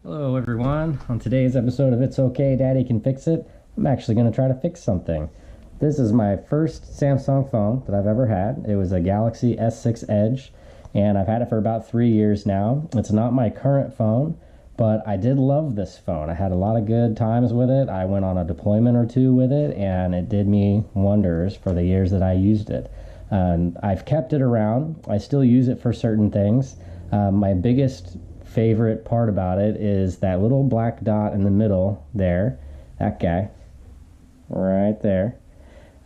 Hello everyone. On today's episode of It's Okay Daddy Can Fix It, I'm actually going to try to fix something. This is my first Samsung phone that I've ever had. It was a Galaxy S6 Edge, and I've had it for about 3 years now. It's not my current phone, but I did love this phone. I had a lot of good times with it. I went on a deployment or two with it, and it did me wonders for the years that I used it. I've kept it around. I still use it for certain things. My biggest favorite part about it is that little black dot in the middle there, that guy right there.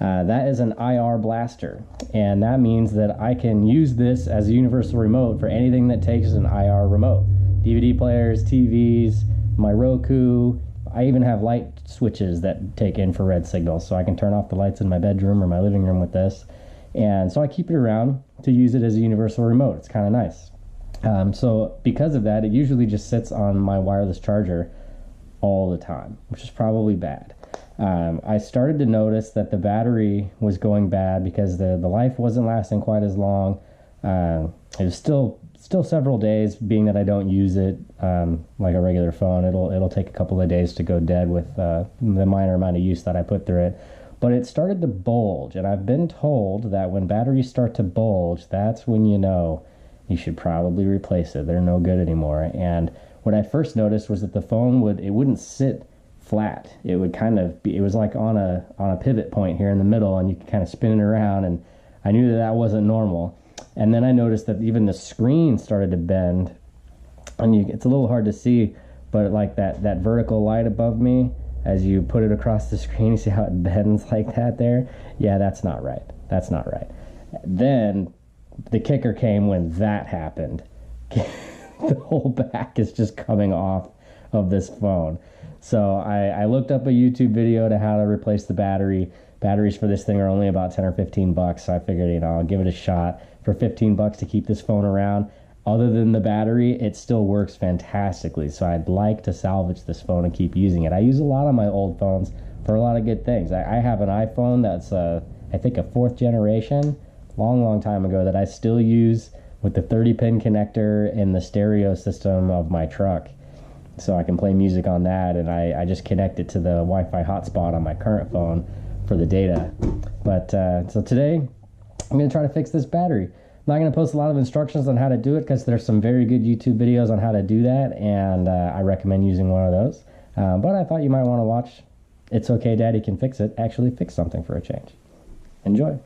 That is an IR blaster, and that means that I can use this as a universal remote for anything that takes an IR remote. DVD players, TVs, my Roku. I even have light switches that take infrared signals, so I can turn off the lights in my bedroom or my living room with this. And so I keep it around to use it as a universal remote. It's kind of nice. So because of that, it usually just sits on my wireless charger all the time, which is probably bad. I started to notice that the battery was going bad because the life wasn't lasting quite as long. It was still several days, being that I don't use it like a regular phone. It'll take a couple of days to go dead with the minor amount of use that I put through it. But it started to bulge, and I've been told that when batteries start to bulge, that's when you know you should probably replace it. They're no good anymore. And what I first noticed was that the phone wouldn't sit flat. It would kind of be, it was like on a pivot point here in the middle, and you could kind of spin it around, and I knew that wasn't normal. And then I noticed that even the screen started to bend, and it's a little hard to see, but like that vertical light above me, as you put it across the screen, you see how it bends like that there? Yeah, that's not right. That's not right. Then the kicker came when that happened. The whole back is just coming off of this phone. So I looked up a YouTube video to how to replace the battery. Batteries for this thing are only about 10 or 15 bucks. So I figured, I'll give it a shot for 15 bucks to keep this phone around. Other than the battery, it still works fantastically. So I'd like to salvage this phone and keep using it. I use a lot of my old phones for a lot of good things. I have an iPhone that's, I think, a fourth generation, long time ago, that I still use with the 30-pin connector in the stereo system of my truck. So I can play music on that, and I just connect it to the Wi-Fi hotspot on my current phone for the data. But so today, I'm going to try to fix this battery. I'm not going to post a lot of instructions on how to do it because there's some very good YouTube videos on how to do that, and I recommend using one of those. But I thought you might want to watch It's Okay Daddy Can Fix It actually fix something for a change. Enjoy.